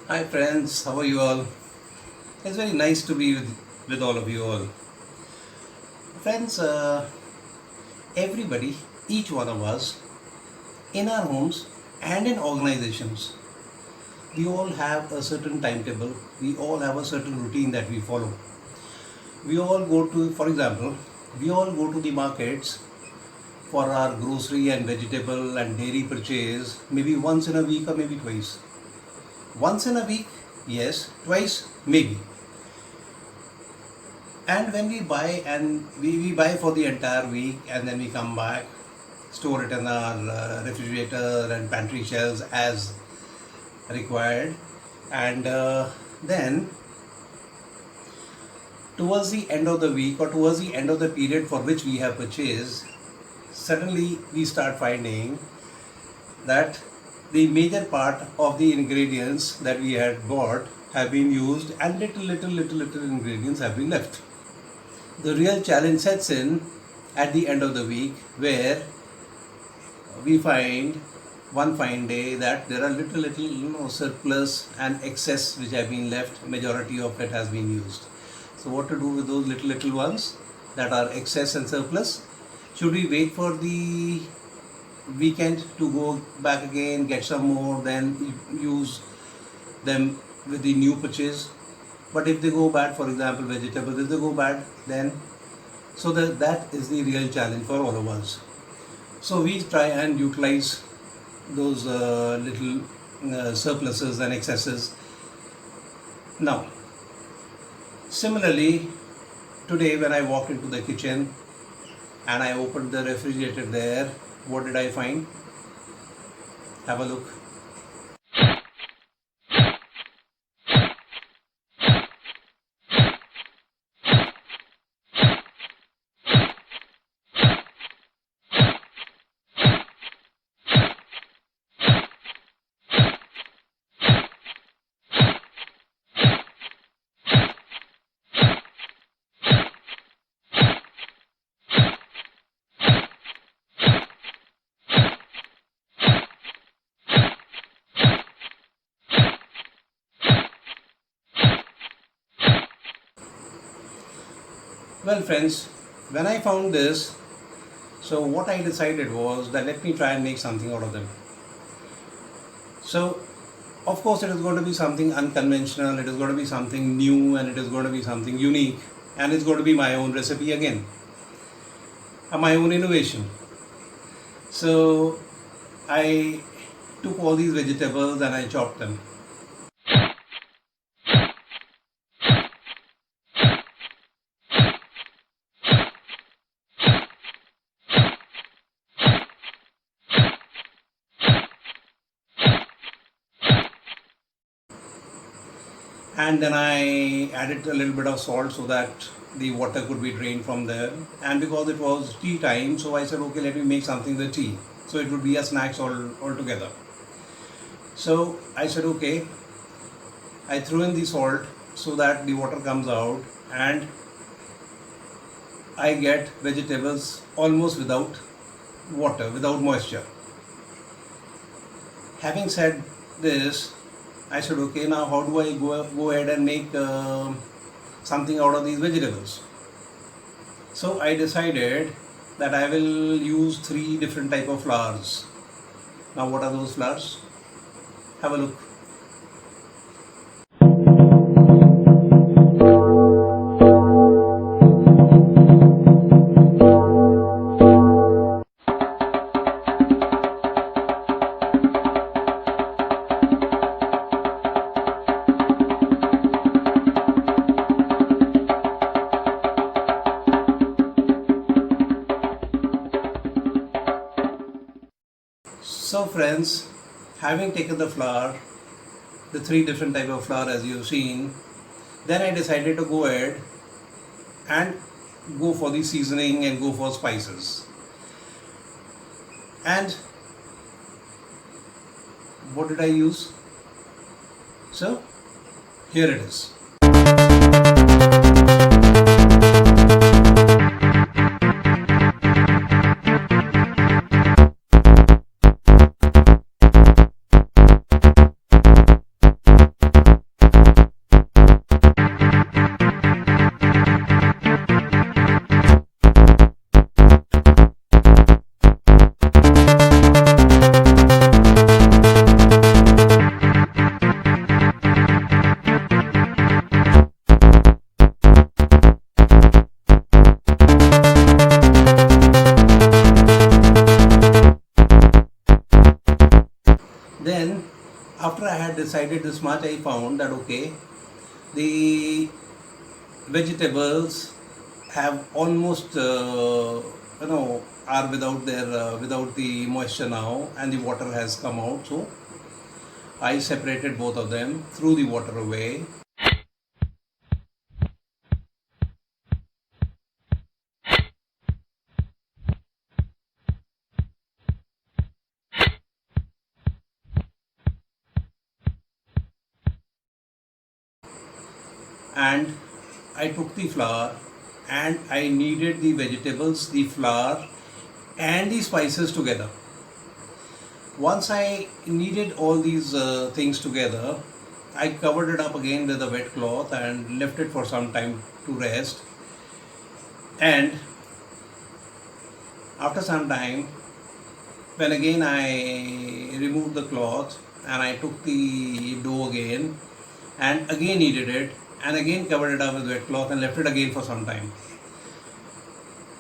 Hi friends, how are you all? It's very nice to be with all of you all. Friends, everybody, each one of us, in our homes and in organizations, we all have a certain timetable, we all have a certain routine that we follow. We all go to, for example, we all go to the markets for our grocery and vegetable and dairy purchase maybe once in a week or maybe twice. Once in a week, yes, twice, maybe. And when we buy and we buy for the entire week and then we come back, store it in our refrigerator and pantry shelves as required, and then towards the end of the week or towards the end of the period for which we have purchased, suddenly we start finding that the major part of the ingredients that we had bought have been used and little ingredients have been left. The real challenge sets in at the end of the week, where we find one fine day that there are little surplus and excess which have been left. Majority of it has been used. So what to do with those little ones that are excess and surplus? Should we wait for the weekend to go back again, get some more, then use them with the new purchase? But if they go bad, for example vegetables, if they go bad, then so that is the real challenge for all of us. So we try and utilize those little surpluses and excesses. Now similarly, today when I walked into the kitchen and I opened the refrigerator there, what did I find? Have a look. Well friends, when I found this, so what I decided was that let me try and make something out of them. So of course it is going to be something unconventional, it is going to be something new, and it is going to be something unique, and it's going to be my own recipe again, my own innovation. So I took all these vegetables and I chopped them. And then I added a little bit of salt so that the water could be drained from there. And because it was tea time, so I said, okay, let me make something with tea. So it would be a snacks all together. So I said, okay, I threw in the salt so that the water comes out and I get vegetables almost without water, without moisture. Having said this, I said, okay, now how do I go ahead and make something out of these vegetables? So I decided that I will use 3 different type of flours. Now what are those flours? Have a look. So friends, having taken the flour, the 3 different type of flour as you've seen, then I decided to go ahead and go for the seasoning and go for spices. And what did I use? So here it is. Then after I had decided this much, I found that okay, the vegetables have almost are without their without the moisture now, and the water has come out. So I separated both of them, threw the water away, and I took the flour and I kneaded the vegetables, the flour, and the spices together. Once I kneaded all these things together, I covered it up again with a wet cloth and left it for some time to rest. And after some time, when again I removed the cloth and I took the dough again and again kneaded it and again covered it up with wet cloth and left it again for some time.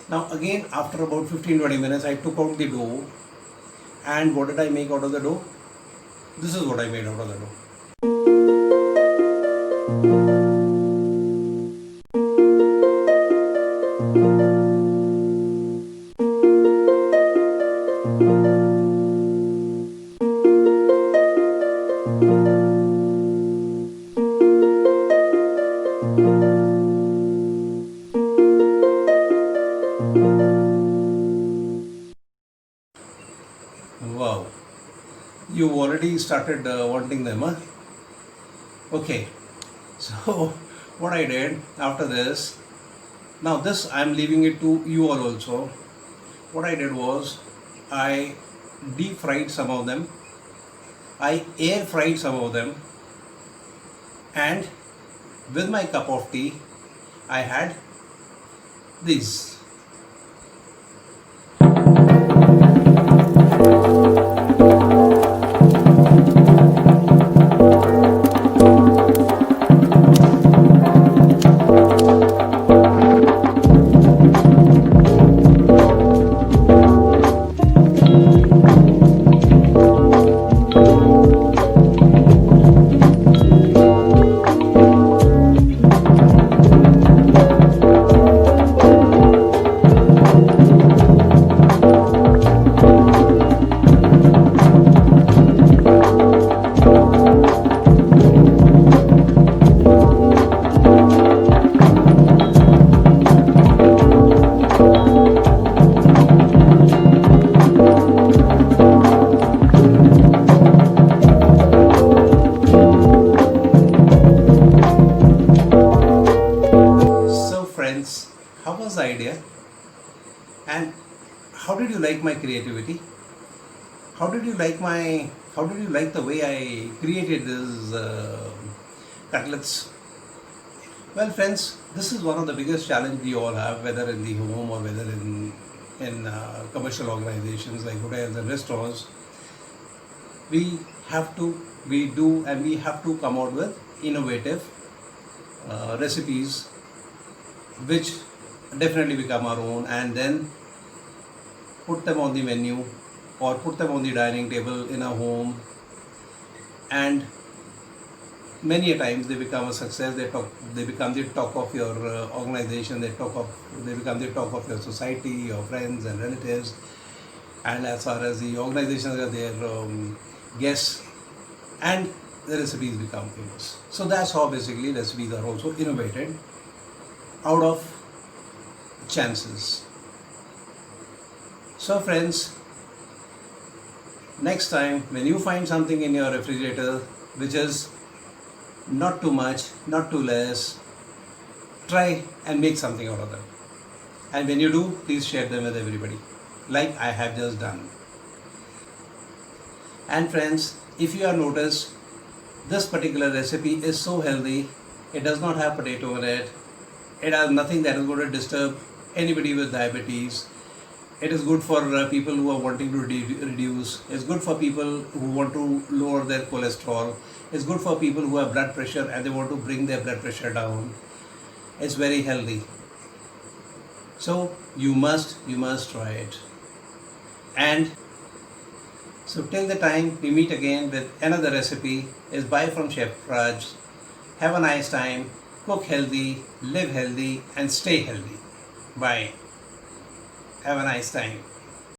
Now again after about 15-20 minutes I took out the dough, and what did I make out of the dough? This is what I made out of the dough. Wow, you already started wanting them, huh? Okay, so what I did after this, now this I'm leaving it to you all also. What I did was I deep fried some of them, I air fried some of them, and with my cup of tea, I had these. So friends, how was the idea? And how did you like my creativity? How did you like the way I created these cutlets? Well friends, this is one of the biggest challenge we all have, whether in the home or whether in commercial organizations like hotels and restaurants. We have to, we do, and we have to come out with innovative recipes which definitely become our own, and then put them on the menu or put them on the dining table in a home, and many a times they become a success. They become the talk of your organization, they become the talk of your society, your friends and relatives, and as far as the organizations are their guests, and the recipes become famous. So that's how basically recipes are also innovated out of chances. So friends, next time when you find something in your refrigerator which is not too much, not too less, try and make something out of them. And when you do, please share them with everybody, like I have just done. And friends, if you have noticed, this particular recipe is so healthy. It does not have potato in it. It has nothing that is going to disturb anybody with diabetes. It is good for people who are wanting to reduce. It's good for people who want to lower their cholesterol. It's good for people who have blood pressure and they want to bring their blood pressure down. It's very healthy. So you must try it. And So till the time we meet again with another recipe, is bye from Chef Raj. Have a nice time, cook healthy, live healthy and stay healthy. Bye. Have a nice time.